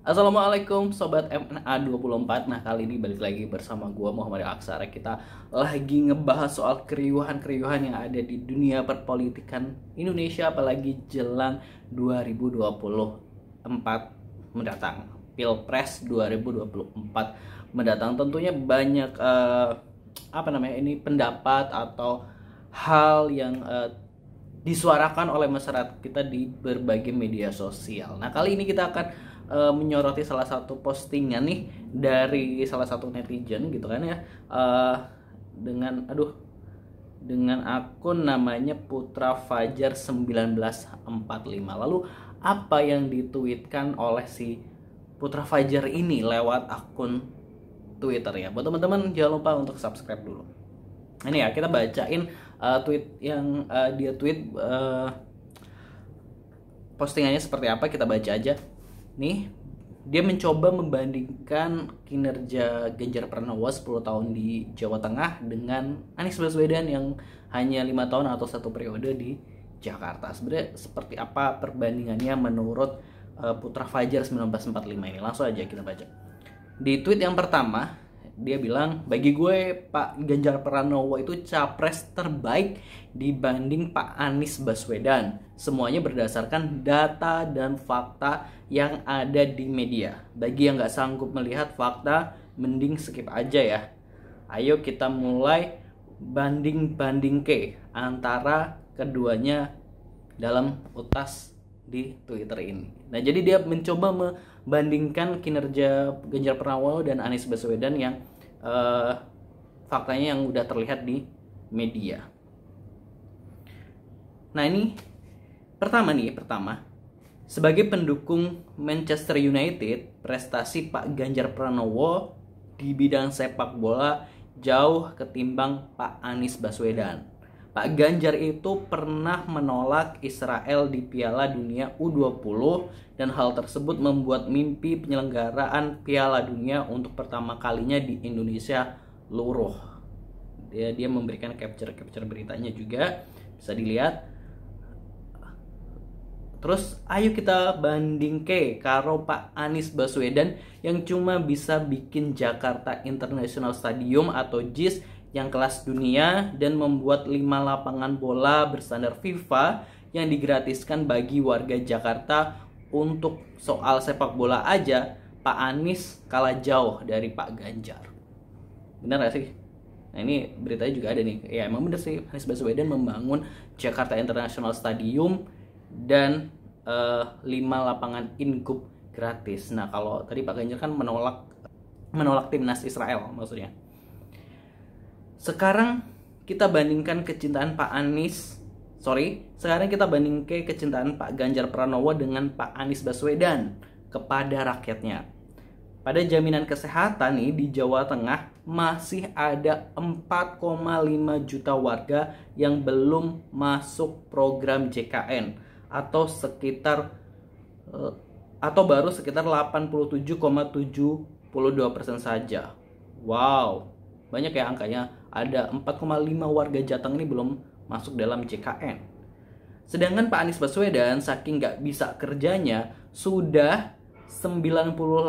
Assalamualaikum Sobat MNA24. Nah, kali ini balik lagi bersama gue Muhammad Aksara. Kita lagi ngebahas soal keriuhan-keriuhan yang ada di dunia perpolitikan Indonesia, apalagi jelang 2024 mendatang, Pilpres 2024 mendatang. Tentunya banyak pendapat atau hal yang disuarakan oleh masyarakat kita di berbagai media sosial. Nah, kali ini kita akan menyoroti salah satu postingan nih dari salah satu netizen gitu kan ya, dengan akun namanya Putra Fajar 1945. Lalu apa yang dituitkan oleh si Putra Fajar ini lewat akun Twitter ya? Buat teman-teman jangan lupa untuk subscribe dulu. Ini ya, kita bacain tweet yang dia tweet, postingannya seperti apa, kita baca aja. Nih, dia mencoba membandingkan kinerja Ganjar Pranowo 10 tahun di Jawa Tengah dengan Anies Baswedan yang hanya 5 tahun atau 1 periode di Jakarta. Sebenarnya seperti apa perbandingannya menurut Putra Fajar 1945 ini? Langsung aja kita baca. Di tweet yang pertama, dia bilang, bagi gue Pak Ganjar Pranowo itu capres terbaik dibanding Pak Anies Baswedan. Semuanya berdasarkan data dan fakta yang ada di media. Bagi yang gak sanggup melihat fakta, mending skip aja ya. Ayo kita mulai banding-banding ke antara keduanya dalam utas di Twitter ini. Nah, jadi dia mencoba membandingkan kinerja Ganjar Pranowo dan Anies Baswedan yang faktanya yang udah terlihat di media. Nah, ini pertama, sebagai pendukung Manchester United, prestasi Pak Ganjar Pranowo di bidang sepak bola jauh ketimbang Pak Anies Baswedan. Pak Ganjar itu pernah menolak Israel di Piala Dunia U20 dan hal tersebut membuat mimpi penyelenggaraan Piala Dunia untuk pertama kalinya di Indonesia luruh. Dia memberikan capture beritanya juga, bisa dilihat. Terus ayo kita banding ke karo Pak Anies Baswedan yang cuma bisa bikin Jakarta International Stadium atau JIS yang kelas dunia dan membuat 5 lapangan bola berstandar FIFA yang digratiskan bagi warga Jakarta. Untuk soal sepak bola aja, Pak Anies kalah jauh dari Pak Ganjar. Benar gak sih? Nah, ini beritanya juga ada nih. Ya, emang bener sih, Anies Baswedan membangun Jakarta International Stadium dan 5 lapangan ingkup gratis. Nah, kalau tadi Pak Ganjar kan menolak timnas Israel maksudnya. Sekarang kita bandingkan kecintaan Pak Ganjar Pranowo dengan Pak Anies Baswedan kepada rakyatnya. Pada jaminan kesehatan nih di Jawa Tengah masih ada 4,5 juta warga yang belum masuk program JKN atau baru sekitar 87,72% saja. Wow, banyak ya angkanya. Ada 4,5 warga Jateng ini belum masuk dalam JKN. Sedangkan Pak Anies Baswedan saking gak bisa kerjanya, sudah 98%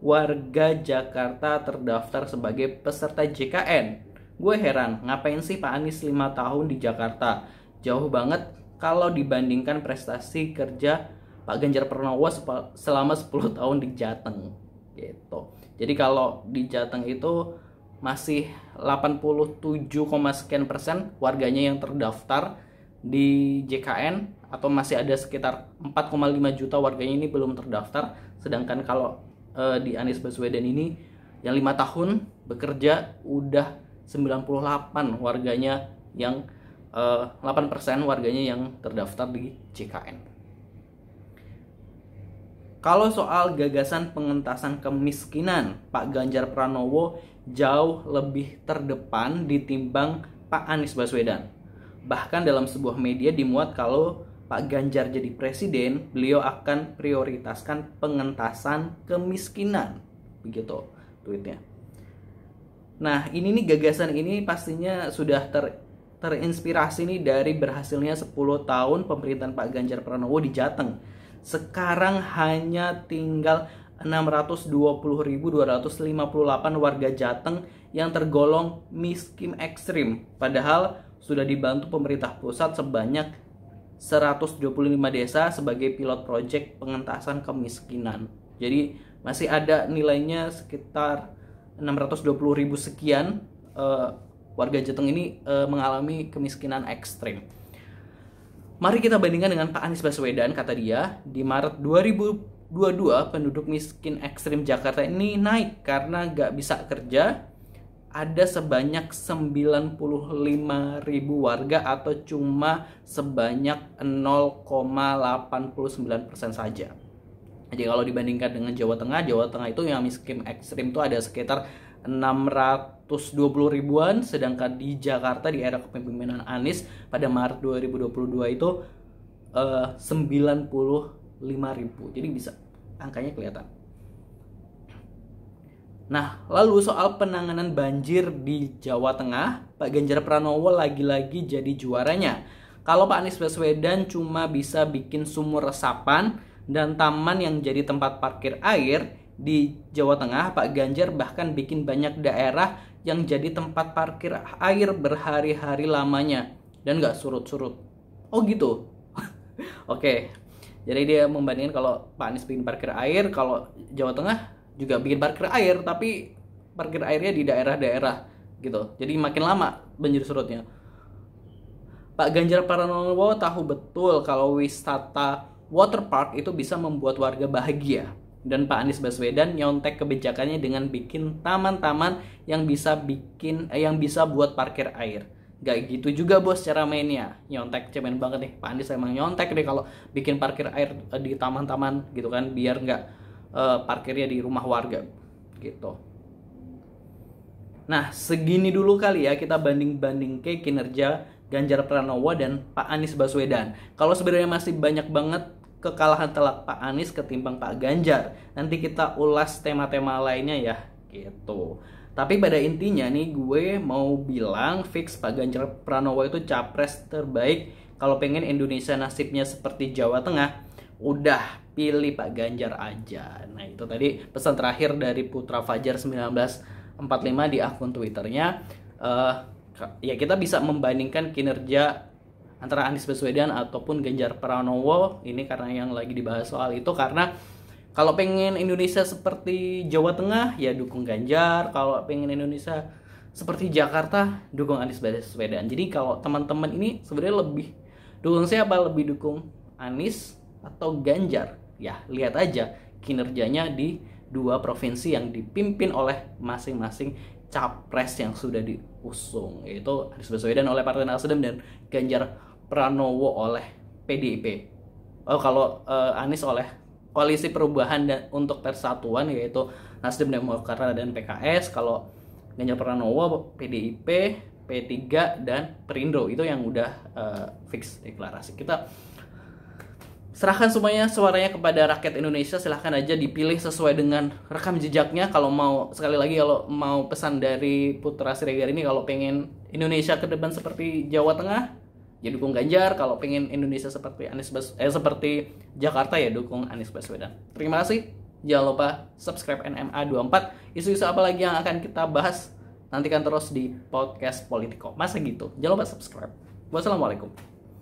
warga Jakarta terdaftar sebagai peserta JKN. Gue heran, ngapain sih Pak Anies 5 tahun di Jakarta? Jauh banget kalau dibandingkan prestasi kerja Pak Ganjar Pranowo selama 10 tahun di Jateng gitu. Jadi kalau di Jateng itu masih 87, sekian% warganya yang terdaftar di JKN, atau masih ada sekitar 4,5 juta warganya ini belum terdaftar. Sedangkan kalau di Anies Baswedan ini yang 5 tahun bekerja udah 98 warganya yang 8% warganya yang terdaftar di JKN. Kalau soal gagasan pengentasan kemiskinan, Pak Ganjar Pranowo jauh lebih terdepan ditimbang Pak Anies Baswedan. Bahkan dalam sebuah media dimuat kalau Pak Ganjar jadi presiden, beliau akan prioritaskan pengentasan kemiskinan. Begitu tweetnya. Nah, ini nih, gagasan ini pastinya sudah terinspirasi nih dari berhasilnya 10 tahun pemerintahan Pak Ganjar Pranowo di Jateng. Sekarang hanya tinggal 620.258 warga Jateng yang tergolong miskin ekstrim. Padahal sudah dibantu pemerintah pusat sebanyak 125 desa sebagai pilot project pengentasan kemiskinan. Jadi masih ada nilainya sekitar 620.000 sekian warga Jateng ini mengalami kemiskinan ekstrim. Mari kita bandingkan dengan Pak Anies Baswedan. Kata dia, di Maret 2022 penduduk miskin ekstrim Jakarta ini naik karena gak bisa kerja. Ada sebanyak 95.000 warga atau cuma sebanyak 0,89% saja. Jadi kalau dibandingkan dengan Jawa Tengah itu yang miskin ekstrim itu ada sekitar 620 ribuan, sedangkan di Jakarta di era kepemimpinan Anies pada Maret 2022 itu 95 ribu. Jadi bisa angkanya kelihatan. Nah, lalu soal penanganan banjir di Jawa Tengah, Pak Ganjar Pranowo lagi-lagi jadi juaranya. Kalau Pak Anies Baswedan cuma bisa bikin sumur resapan dan taman yang jadi tempat parkir air, di Jawa Tengah, Pak Ganjar bahkan bikin banyak daerah yang jadi tempat parkir air berhari-hari lamanya dan nggak surut-surut. Oh gitu? Oke, jadi dia membandingkan kalau Pak Anies bikin parkir air, kalau Jawa Tengah juga bikin parkir air, tapi parkir airnya di daerah-daerah gitu. Jadi makin lama banjir surutnya. Pak Ganjar Pranowo tahu betul kalau wisata waterpark itu bisa membuat warga bahagia. Dan Pak Anies Baswedan nyontek kebijakannya dengan bikin taman-taman yang bisa buat parkir air. Gak gitu juga bos cara mainnya. Nyontek cemen banget nih. Pak Anies emang nyontek deh kalau bikin parkir air di taman-taman gitu kan, biar nggak parkirnya di rumah warga gitu. Nah, segini dulu kali ya kita banding-banding ke kinerja Ganjar Pranowo dan Pak Anies Baswedan. Kalau sebenarnya masih banyak banget kekalahan telak Pak Anies ketimbang Pak Ganjar, nanti kita ulas tema-tema lainnya ya gitu. Tapi pada intinya nih gue mau bilang fix Pak Ganjar Pranowo itu capres terbaik. Kalau pengen Indonesia nasibnya seperti Jawa Tengah, udah pilih Pak Ganjar aja. Nah itu tadi pesan terakhir dari Putra Fajar 1945 di akun Twitternya. Ya kita bisa membandingkan kinerja antara Anies Baswedan ataupun Ganjar Pranowo ini karena yang lagi dibahas soal itu, karena kalau pengen Indonesia seperti Jawa Tengah ya dukung Ganjar, kalau pengen Indonesia seperti Jakarta dukung Anies Baswedan. Jadi kalau teman-teman ini sebenarnya lebih dukung siapa? Lebih dukung Anies atau Ganjar? Ya lihat aja kinerjanya di dua provinsi yang dipimpin oleh masing-masing capres yang sudah diusung, yaitu Anies Baswedan oleh Partai Nasdem dan Ganjar Pranowo oleh PDIP. Kalau Anies oleh Koalisi Perubahan dan untuk Persatuan, yaitu Nasdem, Demokrat dan PKS. Kalau Ganjar Pranowo PDIP, P3 dan Perindo, itu yang udah fix deklarasi. Kita serahkan semuanya suaranya kepada rakyat Indonesia. Silahkan aja dipilih sesuai dengan rekam jejaknya. Kalau mau, sekali lagi, kalau mau pesan dari Putra Siregar ini, kalau pengen Indonesia ke depan seperti Jawa Tengah ya dukung Ganjar. Kalau pengen Indonesia seperti seperti Jakarta ya dukung Anies Baswedan. Terima kasih. Jangan lupa subscribe NMA24. Isu-isu apa lagi yang akan kita bahas, nantikan terus di podcast Politico. Masa gitu. Jangan lupa subscribe. Wassalamualaikum.